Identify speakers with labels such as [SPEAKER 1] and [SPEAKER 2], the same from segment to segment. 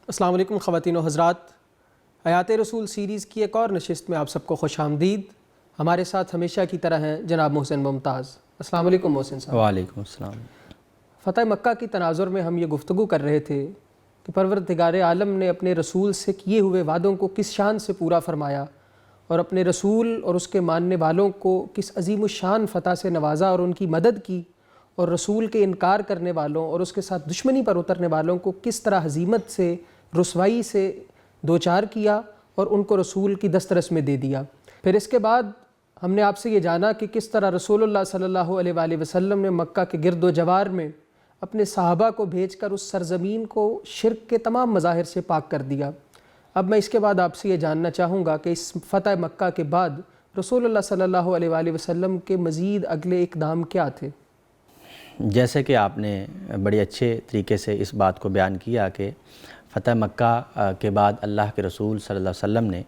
[SPEAKER 1] السلام علیکم خواتین و حضرات، حیات رسول سیریز کی ایک اور نشست میں آپ سب کو خوش آمدید۔ ہمارے ساتھ ہمیشہ کی طرح ہیں جناب محسن ممتاز۔ السلام علیکم محسن صاحب۔
[SPEAKER 2] وعلیکم السلام۔
[SPEAKER 1] فتح مکہ کی تناظر میں ہم یہ گفتگو کر رہے تھے کہ پروردگار عالم نے اپنے رسول سے کیے ہوئے وعدوں کو کس شان سے پورا فرمایا اور اپنے رسول اور اس کے ماننے والوں کو کس عظیم الشان فتح سے نوازا اور ان کی مدد کی، اور رسول کے انکار کرنے والوں اور اس کے ساتھ دشمنی پر اترنے والوں کو کس طرح ہزیمت سے، رسوائی سے دوچار کیا اور ان کو رسول کی دسترس میں دے دیا۔ پھر اس کے بعد ہم نے آپ سے یہ جانا کہ کس طرح رسول اللہ صلی اللہ علیہ وآلہ وسلم نے مکہ کے گرد و جوار میں اپنے صحابہ کو بھیج کر اس سرزمین کو شرک کے تمام مظاہر سے پاک کر دیا۔ اب میں اس کے بعد آپ سے یہ جاننا چاہوں گا کہ اس فتح مکہ کے بعد رسول اللہ صلی اللہ علیہ وآلہ وسلم کے مزید اگلے اقدام کیا تھے؟
[SPEAKER 2] جیسے کہ آپ نے بڑی اچھے طریقے سے اس بات کو بیان کیا کہ فتح مکہ کے بعد اللہ کے رسول صلی اللہ علیہ وسلم نے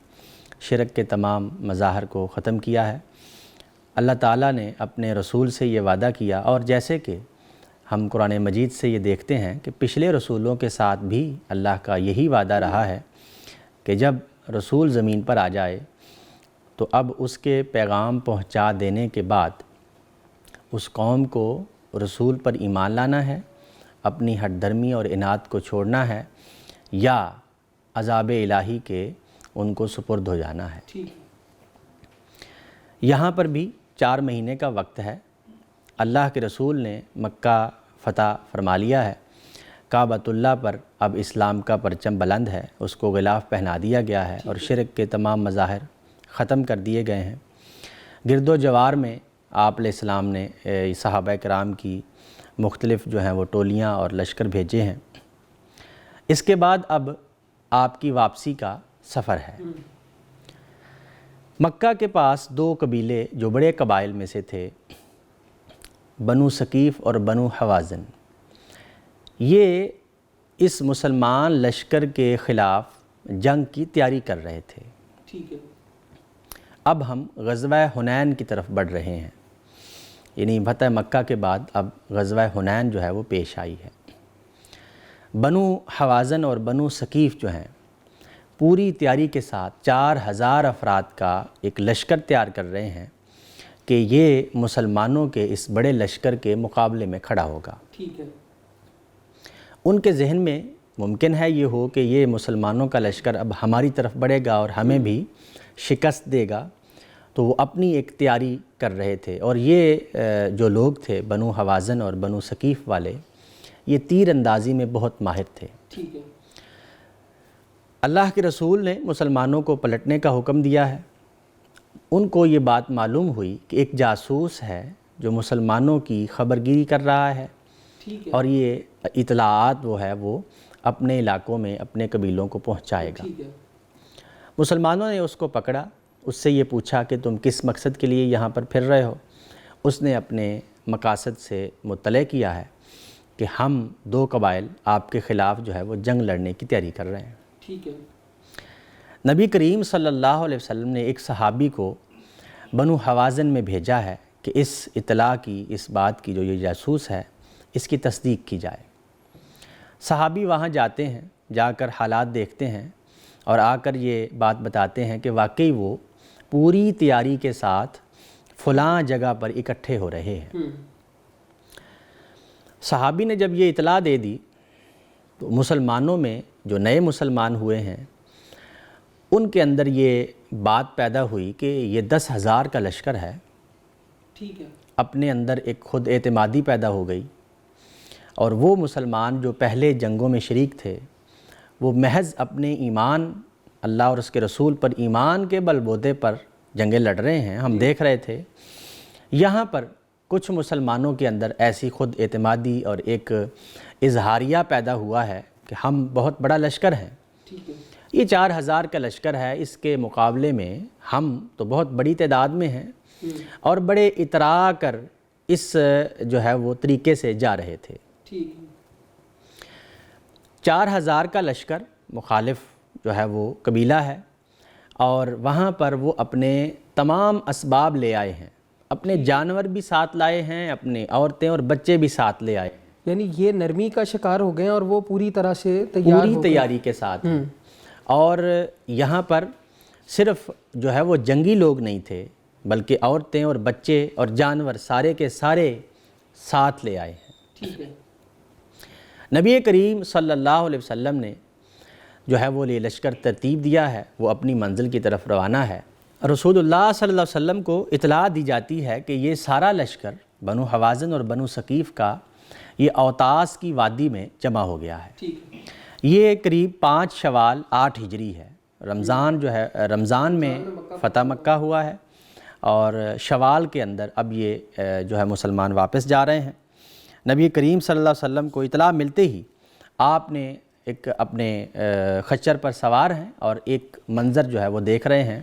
[SPEAKER 2] شرک کے تمام مظاہر کو ختم کیا ہے۔ اللہ تعالیٰ نے اپنے رسول سے یہ وعدہ کیا، اور جیسے کہ ہم قرآن مجید سے یہ دیکھتے ہیں کہ پچھلے رسولوں کے ساتھ بھی اللہ کا یہی وعدہ رہا ہے کہ جب رسول زمین پر آ جائے تو اب اس کے پیغام پہنچا دینے کے بعد اس قوم کو رسول پر ایمان لانا ہے، اپنی ہٹ دھرمی اور اناد کو چھوڑنا ہے، یا عذاب الہی کے ان کو سپرد ہو جانا ہے۔ یہاں پر بھی 4 مہینے کا وقت ہے۔ اللہ کے رسول نے مکہ فتح فرما لیا ہے، کعبۃ اللہ پر اب اسلام کا پرچم بلند ہے، اس کو غلاف پہنا دیا گیا ہے اور شرک کے تمام مظاہر ختم کر دیے گئے ہیں۔ گرد و جوار میں آپ علیہ السلام نے صحابہ کرام کی مختلف جو ہیں وہ ٹولیاں اور لشکر بھیجے ہیں۔ اس کے بعد اب آپ کی واپسی کا سفر ہے۔ مکہ کے پاس 2 قبیلے جو بڑے قبائل میں سے تھے، بنو ثقیف اور بنو حوازن، یہ اس مسلمان لشکر کے خلاف جنگ کی تیاری کر رہے تھے۔ اب ہم غزوہ حنین کی طرف بڑھ رہے ہیں، یعنی فتح مکہ کے بعد اب غزوہ حنین جو ہے وہ پیش آئی ہے۔ بنو حوازن اور بنو ثقیف جو ہیں پوری تیاری کے ساتھ 4000 افراد کا ایک لشکر تیار کر رہے ہیں کہ یہ مسلمانوں کے اس بڑے لشکر کے مقابلے میں کھڑا ہوگا۔ ان کے ذہن میں ممکن ہے یہ ہو کہ یہ مسلمانوں کا لشکر اب ہماری طرف بڑھے گا اور ہمیں بھی شکست دے گا، تو وہ اپنی ایک تیاری کر رہے تھے۔ اور یہ جو لوگ تھے بنو حوازن اور بنو ثقیف والے، یہ تیر اندازی میں بہت ماہر تھے۔ اللہ کے رسول نے مسلمانوں کو پلٹنے کا حکم دیا ہے۔ ان کو یہ بات معلوم ہوئی کہ ایک جاسوس ہے جو مسلمانوں کی خبرگیری کر رہا ہے، اور یہ اطلاعات وہ اپنے علاقوں میں اپنے قبیلوں کو پہنچائے گا۔ مسلمانوں نے اس کو پکڑا، اس سے یہ پوچھا کہ تم کس مقصد کے لیے یہاں پر پھر رہے ہو؟ اس نے اپنے مقاصد سے مطلع کیا ہے کہ ہم 2 قبائل آپ کے خلاف جو ہے وہ جنگ لڑنے کی تیاری کر رہے ہیں۔ نبی کریم صلی اللہ علیہ وسلم نے ایک صحابی کو بنو حوازن میں بھیجا ہے کہ اس اطلاع کی، اس بات کی جو یہ جاسوس ہے، اس کی تصدیق کی جائے۔ صحابی وہاں جاتے ہیں، جا کر حالات دیکھتے ہیں اور آ کر یہ بات بتاتے ہیں کہ واقعی وہ پوری تیاری کے ساتھ فلاں جگہ پر اکٹھے ہو رہے ہیں۔ صحابی نے جب یہ اطلاع دے دی تو مسلمانوں میں جو نئے مسلمان ہوئے ہیں ان کے اندر یہ بات پیدا ہوئی کہ یہ 10,000 کا لشکر ہے۔ اپنے اندر ایک خود اعتمادی پیدا ہو گئی، اور وہ مسلمان جو پہلے جنگوں میں شریک تھے وہ محض اپنے ایمان، اللہ اور اس کے رسول پر ایمان کے بل بوتے پر جنگیں لڑ رہے ہیں، ہم دیکھ رہے تھے۔ یہاں پر کچھ مسلمانوں کے اندر ایسی خود اعتمادی اور ایک اظہاریہ پیدا ہوا ہے کہ ہم بہت بڑا لشکر ہیں، یہ 4000 کا لشکر ہے، اس کے مقابلے میں ہم تو بہت بڑی تعداد میں ہیں، اور بڑے اترا کر اس جو ہے وہ طریقے سے جا رہے تھے۔ 4000 کا لشکر مخالف جو ہے وہ قبیلہ ہے، اور وہاں پر وہ اپنے تمام اسباب لے آئے ہیں، اپنے جانور بھی ساتھ لائے ہیں، اپنے عورتیں اور بچے بھی ساتھ لے آئے ہیں۔
[SPEAKER 1] یعنی یہ نرمی کا شکار ہو گئے ہیں اور وہ پوری طرح سے تیار
[SPEAKER 2] پوری تیاری کے ساتھ ہیں۔ اور یہاں پر صرف جو ہے وہ جنگی لوگ نہیں تھے، بلکہ عورتیں اور بچے اور جانور سارے کے سارے ساتھ لے آئے ہیں۔
[SPEAKER 1] ٹھیک ہے۔
[SPEAKER 2] نبی کریم صلی اللہ علیہ وسلم نے جو ہے وہ یہ لشکر ترتیب دیا ہے، وہ اپنی منزل کی طرف روانہ ہے۔ رسول اللہ صلی اللہ علیہ وسلم کو اطلاع دی جاتی ہے کہ یہ سارا لشکر بنو حوازن اور بنو ثقیف کا یہ اوتاس کی وادی میں جمع ہو گیا ہے۔ یہ قریب 5 شوال 8 ہجری ہے۔ رمضان جو ہے رمضان میں فتح مکہ ہوا ہے، اور شوال کے اندر اب یہ جو ہے مسلمان واپس جا رہے ہیں۔ نبی کریم صلی اللہ علیہ وسلم کو اطلاع ملتے ہی آپ نے ایک اپنے خچر پر سوار ہیں اور ایک منظر جو ہے وہ دیکھ رہے ہیں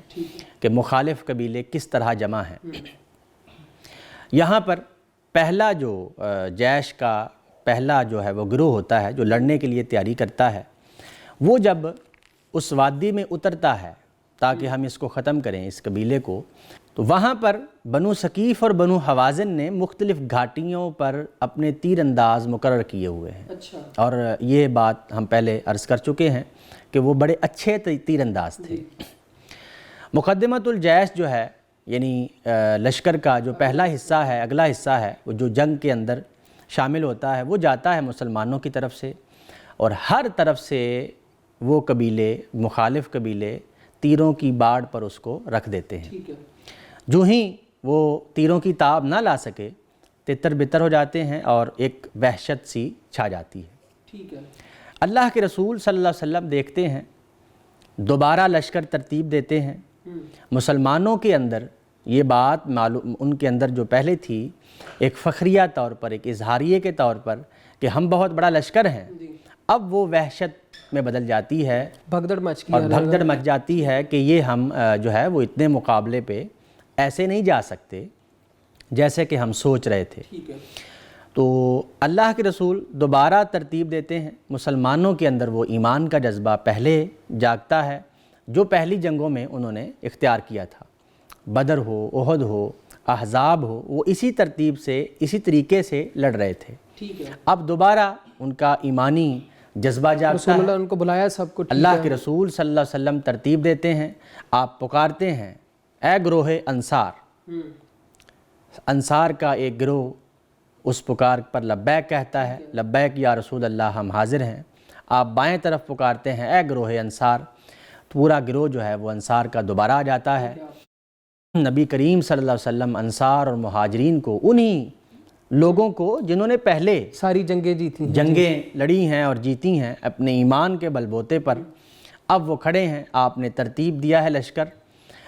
[SPEAKER 2] کہ مخالف قبیلے کس طرح جمع ہیں۔ یہاں پر پہلا جو جیش کا پہلا جو ہے وہ گروہ ہوتا ہے جو لڑنے کے لیے تیاری کرتا ہے، وہ جب اس وادی میں اترتا ہے تاکہ ہم اس کو ختم کریں اس قبیلے کو، تو وہاں پر بنو ثقیف اور بنو حوازن نے مختلف گھاٹیوں پر اپنے تیر انداز مقرر کیے ہوئے ہیں۔ اور یہ بات ہم پہلے عرض کر چکے ہیں کہ وہ بڑے اچھے تیر انداز تھے۔ مقدمۃ الجیش جو ہے یعنی لشکر کا جو پہلا حصہ ہے، اگلا حصہ ہے، وہ جو جنگ کے اندر شامل ہوتا ہے، وہ جاتا ہے مسلمانوں کی طرف سے، اور ہر طرف سے وہ قبیلے مخالف قبیلے تیروں کی باڑ پر اس کو رکھ دیتے ہیں۔ جو ہی وہ تیروں کی تاب نہ لا سکے تتر بتر ہو جاتے ہیں اور ایک وحشت سی چھا جاتی ہے۔ اللہ کے رسول صلی اللہ علیہ وسلم دیکھتے ہیں، دوبارہ لشکر ترتیب دیتے ہیں۔ مسلمانوں کے اندر یہ بات معلوم ان کے اندر جو پہلے تھی ایک فخریہ طور پر، ایک اظہاریے کے طور پر کہ ہم بہت بڑا لشکر ہیں، اب وہ وحشت میں بدل جاتی ہے،
[SPEAKER 1] بھگدڑ
[SPEAKER 2] مچ جاتی ہے کہ یہ ہم جو ہے وہ اتنے مقابلے پہ ایسے نہیں جا سکتے جیسے کہ ہم سوچ رہے تھے۔ تو اللہ کے رسول دوبارہ ترتیب دیتے ہیں۔ مسلمانوں کے اندر وہ ایمان کا جذبہ پہلے جاگتا ہے جو پہلی جنگوں میں انہوں نے اختیار کیا تھا، بدر ہو، احد ہو، احزاب ہو، وہ اسی ترتیب سے اسی طریقے سے لڑ رہے تھے۔ اب دوبارہ ان کا ایمانی جذبہ جاگتا ہے۔
[SPEAKER 1] اللہ ان کو بلایا سب کو،
[SPEAKER 2] اللہ کے رسول صلی اللہ علیہ وسلم ترتیب دیتے ہیں، آپ پکارتے ہیں، اے گروہ انصار۔ انصار کا ایک گروہ اس پکار پر لبیک کہتا ہے، لبیک یا رسول اللہ، ہم حاضر ہیں۔ آپ بائیں طرف پکارتے ہیں، اے گروہ انصار، پورا گروہ جو ہے وہ انصار کا دوبارہ آ جاتا ہے۔ نبی کریم صلی اللہ علیہ وسلم انصار اور مہاجرین کو، انہی لوگوں کو جنہوں نے پہلے
[SPEAKER 1] ساری جنگیں جیتی،
[SPEAKER 2] جنگیں لڑی ہیں اور جیتی ہیں اپنے ایمان کے بل بوتے پر، اب وہ کھڑے ہیں۔ آپ نے ترتیب دیا ہے لشکر،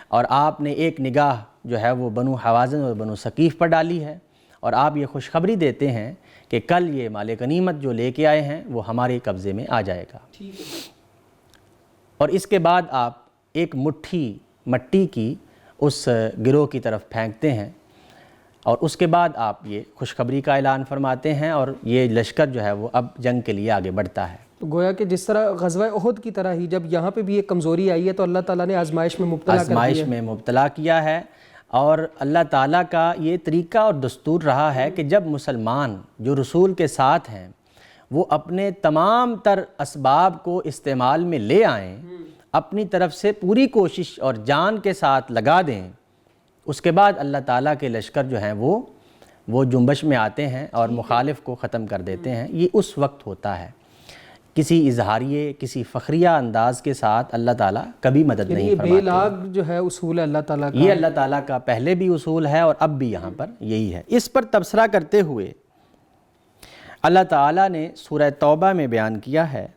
[SPEAKER 2] اور آپ نے ایک نگاہ جو ہے وہ بنو حوازن اور بنو ثقیف پر ڈالی ہے، اور آپ یہ خوشخبری دیتے ہیں کہ کل یہ مال غنیمت جو لے کے آئے ہیں وہ ہمارے قبضے میں آ جائے گا۔ اور اس کے بعد آپ ایک مٹھی مٹی کی اس گروہ کی طرف پھینکتے ہیں، اور اس کے بعد آپ یہ خوشخبری کا اعلان فرماتے ہیں، اور یہ لشکر جو ہے وہ اب جنگ کے لیے آگے بڑھتا ہے۔
[SPEAKER 1] تو گویا کہ جس طرح غزوہ احد کی طرح ہی جب یہاں پہ بھی ایک کمزوری آئی ہے تو اللہ تعالیٰ نے آزمائش میں
[SPEAKER 2] مبتلا کیا ہے، اور اللہ تعالیٰ کا یہ طریقہ اور دستور رہا ہے کہ جب مسلمان جو رسول کے ساتھ ہیں وہ اپنے تمام تر اسباب کو استعمال میں لے آئیں، اپنی طرف سے پوری کوشش اور جان کے ساتھ لگا دیں، اس کے بعد اللہ تعالیٰ کے لشکر جو ہیں وہ جنبش میں آتے ہیں اور مخالف کو ختم کر دیتے ہیں۔ یہ اس وقت ہوتا ہے، کسی اظہاریے کسی فخریہ انداز کے ساتھ اللہ تعالیٰ کبھی مدد نہیں فرماتے۔
[SPEAKER 1] بے لاگ جو ہے اصول ہے اللہ تعالیٰ کا،
[SPEAKER 2] یہ اللہ تعالیٰ کا پہلے بھی اصول ہے اور اب بھی یہاں پر یہی ہے۔ اس پر تبصرہ کرتے ہوئے اللہ تعالیٰ نے سورہ توبہ میں بیان کیا ہے،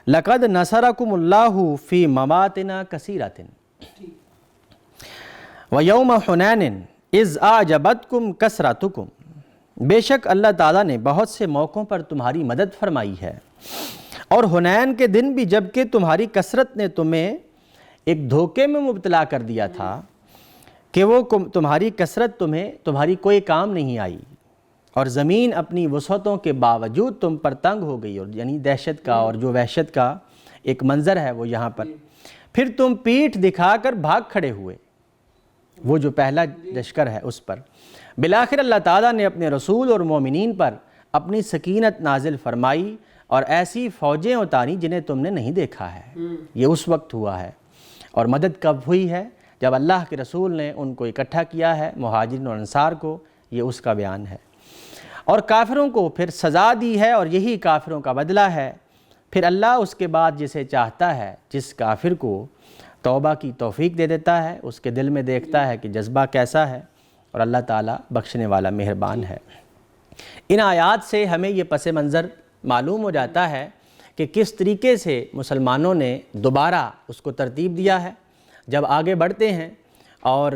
[SPEAKER 2] لَقَدْ نَصَرَكُمُ اللَّهُ فِي مَوَاطِنَ كَثِيرَةٍ وَيَوْمَ حُنَيْنٍ إِذْ أَعْجَبَتْكُمْ كَثْرَتُكُمْ، بے شک اللہ تعالیٰ نے بہت سے موقعوں پر تمہاری مدد فرمائی ہے، اور حنین کے دن بھی جب کہ تمہاری کثرت نے تمہیں ایک دھوکے میں مبتلا کر دیا تھا کہ وہ تمہاری کثرت تمہاری کوئی کام نہیں آئی، اور زمین اپنی وسعتوں کے باوجود تم پر تنگ ہو گئی، اور یعنی دہشت کا اور جو وحشت کا ایک منظر ہے وہ یہاں پر، پھر تم پیٹھ دکھا کر بھاگ کھڑے ہوئے، وہ جو پہلا لشکر ہے اس پر۔ بالآخر اللہ تعالیٰ نے اپنے رسول اور مومنین پر اپنی سکینت نازل فرمائی اور ایسی فوجیں اتاری جنہیں تم نے نہیں دیکھا ہے۔ یہ اس وقت ہوا ہے۔ اور مدد کب ہوئی ہے؟ جب اللہ کے رسول نے ان کو اکٹھا کیا ہے، مہاجرین اور انصار کو، یہ اس کا بیان ہے۔ اور کافروں کو پھر سزا دی ہے، اور یہی کافروں کا بدلہ ہے۔ پھر اللہ اس کے بعد جسے چاہتا ہے، جس کافر کو توبہ کی توفیق دے دیتا ہے، اس کے دل میں دیکھتا ہے کہ جذبہ کیسا ہے، اور اللہ تعالیٰ بخشنے والا مہربان ہے۔ ان آیات سے ہمیں یہ پس منظر معلوم ہو جاتا ہے کہ کس طریقے سے مسلمانوں نے دوبارہ اس کو ترتیب دیا ہے۔ جب آگے بڑھتے ہیں اور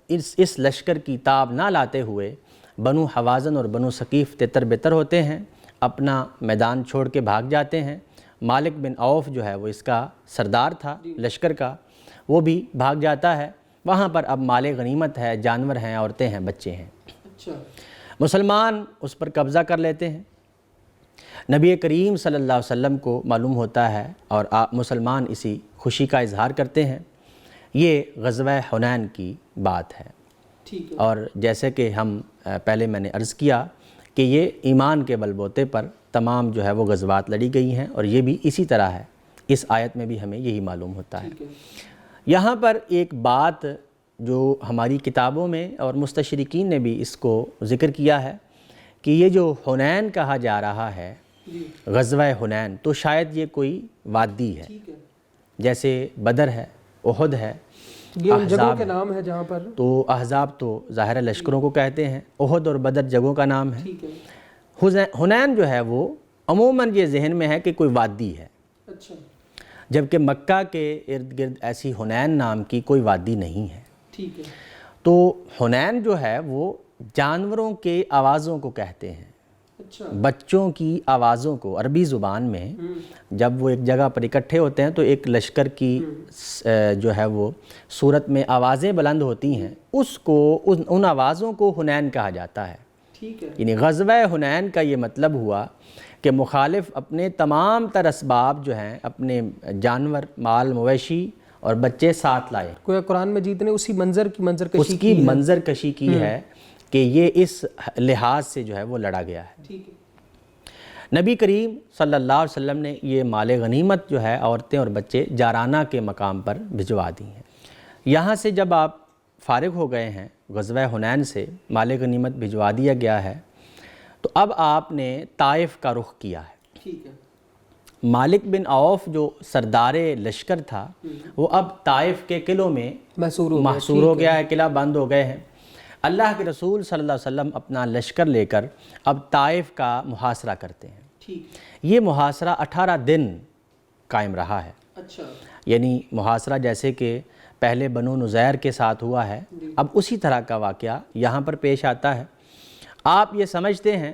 [SPEAKER 2] اس لشکر کی تاب نہ لاتے ہوئے بنو حوازن اور بنو ثقیف تتر بتر ہوتے ہیں، اپنا میدان چھوڑ کے بھاگ جاتے ہیں۔ مالک بن عوف جو ہے وہ اس کا سردار تھا لشکر کا، وہ بھی بھاگ جاتا ہے۔ وہاں پر اب مال غنیمت ہے، جانور ہیں، عورتیں ہیں، بچے ہیں۔
[SPEAKER 1] اچھا،
[SPEAKER 2] مسلمان اس پر قبضہ کر لیتے ہیں۔ نبی کریم صلی اللہ علیہ وسلم کو معلوم ہوتا ہے اور مسلمان اسی خوشی کا اظہار کرتے ہیں۔ یہ غزوہ حنین کی بات ہے۔
[SPEAKER 1] ٹھیک ہے۔
[SPEAKER 2] اور جیسے کہ ہم پہلے میں نے عرض کیا کہ یہ ایمان کے بلبوتے پر تمام جو ہے وہ غزوات لڑی گئی ہیں، اور یہ بھی اسی طرح ہے۔ اس آیت میں بھی ہمیں یہی معلوم ہوتا ہے۔ یہاں پر ایک بات جو ہماری کتابوں میں اور مستشرقین نے بھی اس کو ذکر کیا ہے کہ یہ جو حنین کہا جا رہا ہے، غزوہ حنین، تو شاید یہ کوئی وادی ہے، جیسے بدر ہے، احد ہے،
[SPEAKER 1] یہ ان جگہوں کے نام ہے جہاں پر،
[SPEAKER 2] تو احزاب تو ظاہر لشکروں کو کہتے ہیں، احد اور بدر جگہوں کا نام ہے۔ حنین جو ہے وہ عموماً یہ ذہن میں ہے کہ کوئی وادی ہے،
[SPEAKER 1] اچھا،
[SPEAKER 2] جبکہ مکہ کے ارد گرد ایسی حنین نام کی کوئی وادی نہیں ہے۔
[SPEAKER 1] ٹھیک ہے۔
[SPEAKER 2] تو حنین جو ہے وہ جانوروں کے آوازوں کو کہتے ہیں،
[SPEAKER 1] اچھا،
[SPEAKER 2] بچوں کی آوازوں کو۔ عربی زبان میں جب وہ ایک جگہ پر اکٹھے ہوتے ہیں تو ایک لشکر کی جو ہے وہ صورت میں آوازیں بلند ہوتی ہیں، اس کو ان آوازوں کو حنین کہا جاتا ہے۔
[SPEAKER 1] ٹھیک ہے۔
[SPEAKER 2] یعنی غزوہ حنین کا یہ مطلب ہوا کہ مخالف اپنے تمام تر اسباب جو ہیں، اپنے جانور، مال مویشی اور بچے ساتھ لائے۔
[SPEAKER 1] کوئی قرآن مجید نے اسی منظر کی منظر
[SPEAKER 2] اس
[SPEAKER 1] کشی
[SPEAKER 2] کی منظر کشی کی ہے کہ یہ اس لحاظ سے جو ہے وہ لڑا گیا ہے۔
[SPEAKER 1] ٹھیک ہے۔
[SPEAKER 2] نبی کریم صلی اللہ علیہ وسلم نے یہ مال غنیمت جو ہے عورتیں اور بچے جارانہ کے مقام پر بھجوا دی ہیں۔ یہاں سے جب آپ فارغ ہو گئے ہیں غزوہ حنین سے، مال غنیمت بھجوا دیا گیا ہے، تو اب آپ نے طائف کا رخ کیا ہے۔
[SPEAKER 1] ٹھیک ہے۔
[SPEAKER 2] مالک بن عوف جو سردار لشکر تھا، وہ اب طائف کے قلعوں میں محصور ہو گیا ہے، قلعہ بند ہو گئے ہیں۔ اللہ کے رسول صلی اللہ علیہ وسلم اپنا لشکر لے کر اب طائف کا محاصرہ کرتے ہیں۔
[SPEAKER 1] ٹھیک۔
[SPEAKER 2] یہ محاصرہ 18 دن قائم رہا ہے۔
[SPEAKER 1] اچھا،
[SPEAKER 2] یعنی محاصرہ جیسے کہ پہلے بنو نذیر کے ساتھ ہوا ہے، اب اسی طرح کا واقعہ یہاں پر پیش آتا ہے۔ آپ یہ سمجھتے ہیں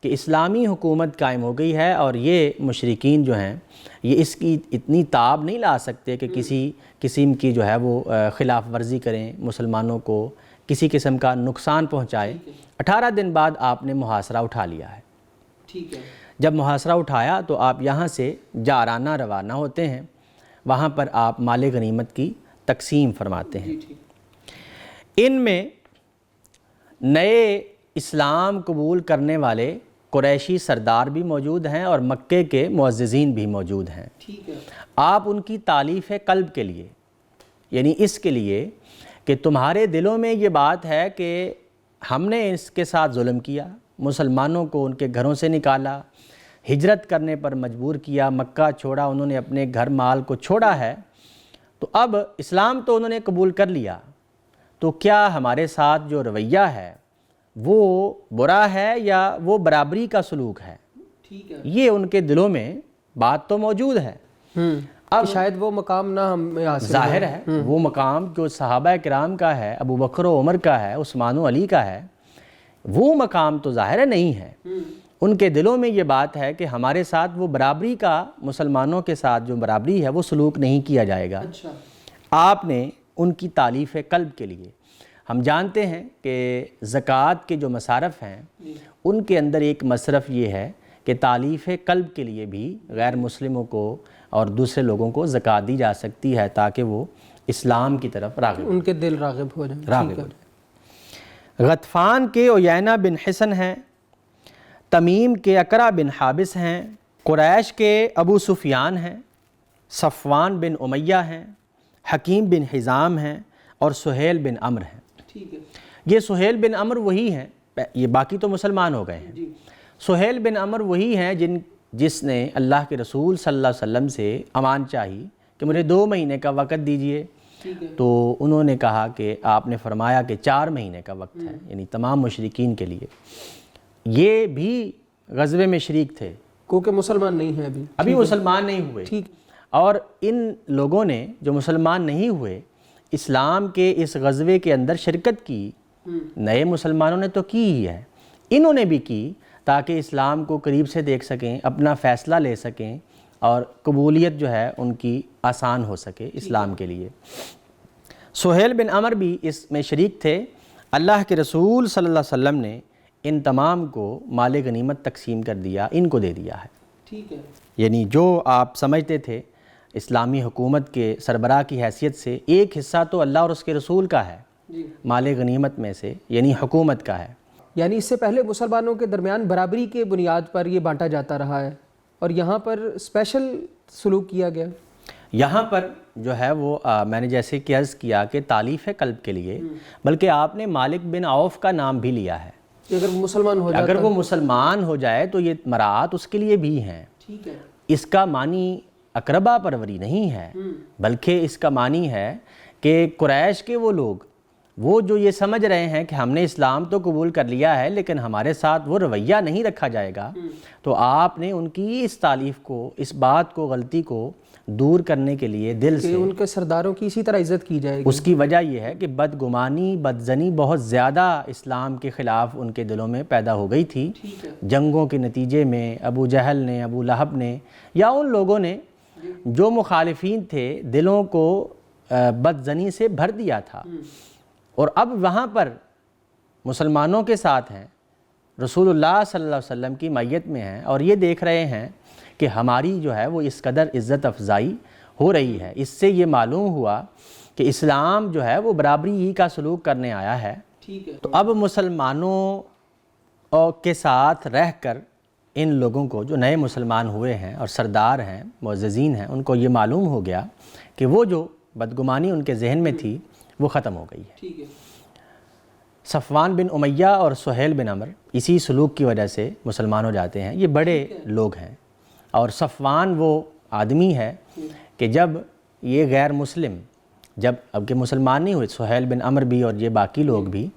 [SPEAKER 2] کہ اسلامی حکومت قائم ہو گئی ہے، اور یہ مشرکین جو ہیں یہ اس کی اتنی تاب نہیں لا سکتے کہ کسی قسم کی جو ہے وہ خلاف ورزی کریں، مسلمانوں کو کسی قسم کا نقصان پہنچائے۔ 18 دن بعد آپ نے محاصرہ اٹھا لیا ہے۔
[SPEAKER 1] ٹھیک ہے۔
[SPEAKER 2] جب محاصرہ اٹھایا تو آپ یہاں سے جارانہ روانہ ہوتے ہیں، وہاں پر آپ مال غنیمت کی تقسیم فرماتے ہیں۔ ان میں نئے اسلام قبول کرنے والے قریشی سردار بھی موجود ہیں اور مکے کے معززین بھی موجود ہیں۔
[SPEAKER 1] ٹھیک ہے۔
[SPEAKER 2] آپ ان کی تالیف قلب کے لیے، یعنی اس کے لیے کہ تمہارے دلوں میں یہ بات ہے کہ ہم نے اس کے ساتھ ظلم کیا، مسلمانوں کو ان کے گھروں سے نکالا، ہجرت کرنے پر مجبور کیا، مکہ چھوڑا، انہوں نے اپنے گھر مال کو چھوڑا ہے، تو اب اسلام تو انہوں نے قبول کر لیا، تو کیا ہمارے ساتھ جو رویہ ہے وہ برا ہے یا وہ برابری کا سلوک ہے؟
[SPEAKER 1] ٹھیک ہے۔
[SPEAKER 2] یہ ان کے دلوں میں بات تو موجود ہے۔
[SPEAKER 1] اب شاید وہ مقام نہ ہمیں حاصل
[SPEAKER 2] ظاہر ہے وہ مقام جو صحابہ کرام کا ہے، ابو بکر و عمر کا ہے، عثمان و علی کا ہے، وہ مقام تو ظاہر نہیں ہے۔ ان کے دلوں میں یہ بات ہے کہ ہمارے ساتھ وہ برابری کا، مسلمانوں کے ساتھ جو برابری ہے وہ سلوک نہیں کیا جائے گا۔
[SPEAKER 1] اچھا،
[SPEAKER 2] آپ نے ان کی تالیف قلب کے لیے، ہم جانتے ہیں کہ زکوٰۃ کے جو مصارف ہیں ان کے اندر ایک مصرف یہ ہے کہ تالیف قلب کے لیے بھی غیر مسلموں کو اور دوسرے لوگوں کو زکوٰۃ دی جا سکتی ہے تاکہ وہ اسلام کی طرف راغب
[SPEAKER 1] ان کے دل راغب ہو جائیں۔
[SPEAKER 2] راغب ہو جائے۔ غطفان کے عیینہ بن حصن ہیں، تمیم کے اقرع بن حابس ہیں، قریش کے ابو سفیان ہیں، صفوان بن امیہ ہیں، حکیم بن حزام ہیں اور سہیل بن عمرو ہیں۔
[SPEAKER 1] ٹھیک ہے،
[SPEAKER 2] یہ سہیل بن عمرو وہی ہیں، یہ باقی تو مسلمان ہو گئے ہیں۔ سہیل بن عمرو وہی ہیں جس نے اللہ کے رسول صلی اللہ علیہ وسلم سے امان چاہی کہ مجھے 2 مہینے کا وقت دیجئے، تو انہوں نے کہا کہ آپ نے فرمایا کہ 4 مہینے کا وقت ہے، یعنی تمام مشرکین کے لیے۔ یہ بھی غزوے میں شریک تھے،
[SPEAKER 1] کیونکہ مسلمان نہیں ہیں
[SPEAKER 2] ابھی مسلمان نہیں ہوئے۔
[SPEAKER 1] ٹھیک،
[SPEAKER 2] اور ان لوگوں نے جو مسلمان نہیں ہوئے اسلام کے اس غزوے کے اندر شرکت کی، نئے مسلمانوں نے تو کی ہی ہے، انہوں نے بھی کی تاکہ اسلام کو قریب سے دیکھ سکیں، اپنا فیصلہ لے سکیں اور قبولیت جو ہے ان کی آسان ہو سکے اسلام کے لیے۔ سہیل بن عمرو بھی اس میں شریک تھے۔ اللہ کے رسول صلی اللہ علیہ وسلم نے ان تمام کو مال غنیمت تقسیم کر دیا، ان کو دے دیا ہے۔
[SPEAKER 1] ٹھیک ہے،
[SPEAKER 2] یعنی جو آپ سمجھتے تھے اسلامی حکومت کے سربراہ کی حیثیت سے ایک حصہ تو اللہ اور اس کے رسول کا ہے مال غنیمت میں سے، یعنی حکومت کا ہے۔
[SPEAKER 1] یعنی اس سے پہلے مسلمانوں کے درمیان برابری کے بنیاد پر یہ بانٹا جاتا رہا ہے، اور یہاں پر اسپیشل سلوک کیا گیا۔
[SPEAKER 2] یہاں پر جو ہے وہ میں نے جیسے کہ عرض کیا کہ تالیف ہے قلب کے لیے، بلکہ آپ نے مالک بن عوف کا نام بھی لیا ہے۔
[SPEAKER 1] اگر وہ مسلمان ہو جاتا،
[SPEAKER 2] اگر وہ مسلمان ہو جائے تو یہ مراعات اس کے لیے بھی ہیں۔
[SPEAKER 1] ٹھیک ہے،
[SPEAKER 2] اس کا معنی اقربا پروری نہیں ہے، بلکہ اس کا معنی ہے کہ قریش کے وہ لوگ وہ جو یہ سمجھ رہے ہیں کہ ہم نے اسلام تو قبول کر لیا ہے لیکن ہمارے ساتھ وہ رویہ نہیں رکھا جائے گا، تو آپ نے ان کی اس تالیف کو، اس بات کو، غلطی کو دور کرنے کے لیے دل سے
[SPEAKER 1] ان کے سرداروں کی اسی طرح عزت کی جائے گی۔
[SPEAKER 2] اس کی وجہ یہ ہے کہ بدگمانی، بدزنی بہت زیادہ اسلام کے خلاف ان کے دلوں میں پیدا ہو گئی تھی۔ جنگوں کے نتیجے میں ابو جہل نے، ابو لہب نے یا ان لوگوں نے جو مخالفین تھے دلوں کو بدزنی سے بھر دیا تھا، اور اب وہاں پر مسلمانوں کے ساتھ ہیں، رسول اللہ صلی اللہ علیہ وسلم کی معیت میں ہیں، اور یہ دیکھ رہے ہیں کہ ہماری جو ہے وہ اس قدر عزت افزائی ہو رہی ہے۔ اس سے یہ معلوم ہوا کہ اسلام جو ہے وہ برابری ہی کا سلوک کرنے آیا ہے۔ تو اب مسلمانوں کے ساتھ رہ کر ان لوگوں کو جو نئے مسلمان ہوئے ہیں اور سردار ہیں، معززین ہیں، ان کو یہ معلوم ہو گیا کہ وہ جو بدگمانی ان کے ذہن میں تھی وہ ختم ہو گئی ہے۔ صفوان بن امیہ اور سہیل بن عمرو اسی سلوک کی وجہ سے مسلمان ہو جاتے ہیں۔ یہ بڑے لوگ ہیں، اور صفوان وہ آدمی ہے کہ جب یہ غیر مسلم، جب اب کہ مسلمان نہیں ہوئے سہیل بن عمرو بھی اور یہ باقی لوگ بھی،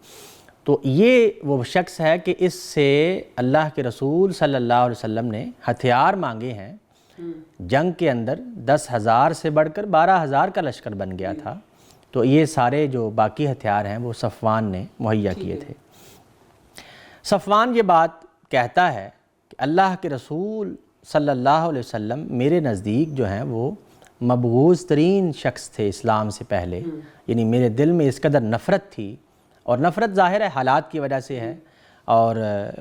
[SPEAKER 2] تو یہ وہ شخص ہے کہ اس سے اللہ کے رسول صلی اللہ علیہ وسلم نے ہتھیار مانگے ہیں۔ جنگ کے اندر 10,000 سے بڑھ کر 12,000 کا لشکر بن گیا تھا، تو یہ سارے جو باقی ہتھیار ہیں وہ صفوان نے مہیا کیے تھے۔ صفوان یہ بات کہتا ہے کہ اللہ کے رسول صلی اللہ علیہ وسلم میرے نزدیک جو ہیں وہ مبغوض ترین شخص تھے اسلام سے پہلے، یعنی میرے دل میں اس قدر نفرت تھی، اور نفرت ظاہر ہے حالات کی وجہ سے ہے، اور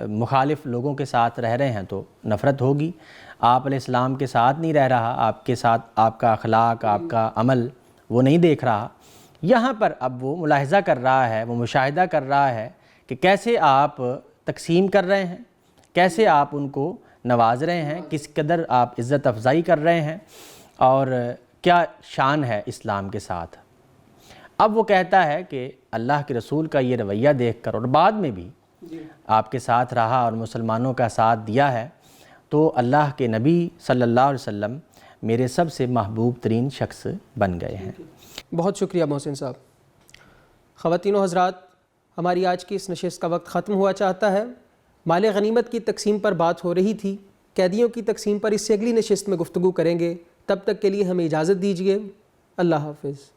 [SPEAKER 2] مخالف لوگوں کے ساتھ رہ رہے ہیں تو نفرت ہوگی۔ آپ علیہ السلام کے ساتھ نہیں رہ رہا، آپ کے ساتھ آپ کا اخلاق، آپ کا عمل وہ نہیں دیکھ رہا۔ یہاں پر اب وہ ملاحظہ کر رہا ہے، وہ مشاہدہ کر رہا ہے کہ کیسے آپ تقسیم کر رہے ہیں، کیسے آپ ان کو نواز رہے ہیں، کس قدر آپ عزت افزائی کر رہے ہیں، اور کیا شان ہے اسلام کے ساتھ۔ اب وہ کہتا ہے کہ اللہ کے رسول کا یہ رویہ دیکھ کر، اور بعد میں بھی آپ کے ساتھ رہا اور مسلمانوں کا ساتھ دیا ہے، تو اللہ کے نبی صلی اللہ علیہ وسلم میرے سب سے محبوب ترین شخص بن گئے ہیں۔
[SPEAKER 1] بہت شکریہ محسن صاحب۔ خواتین و حضرات، ہماری آج کی اس نشست کا وقت ختم ہوا چاہتا ہے۔ مال غنیمت کی تقسیم پر بات ہو رہی تھی، قیدیوں کی تقسیم پر اس سے اگلی نشست میں گفتگو کریں گے۔ تب تک کے لیے ہمیں اجازت دیجیے۔ اللہ حافظ۔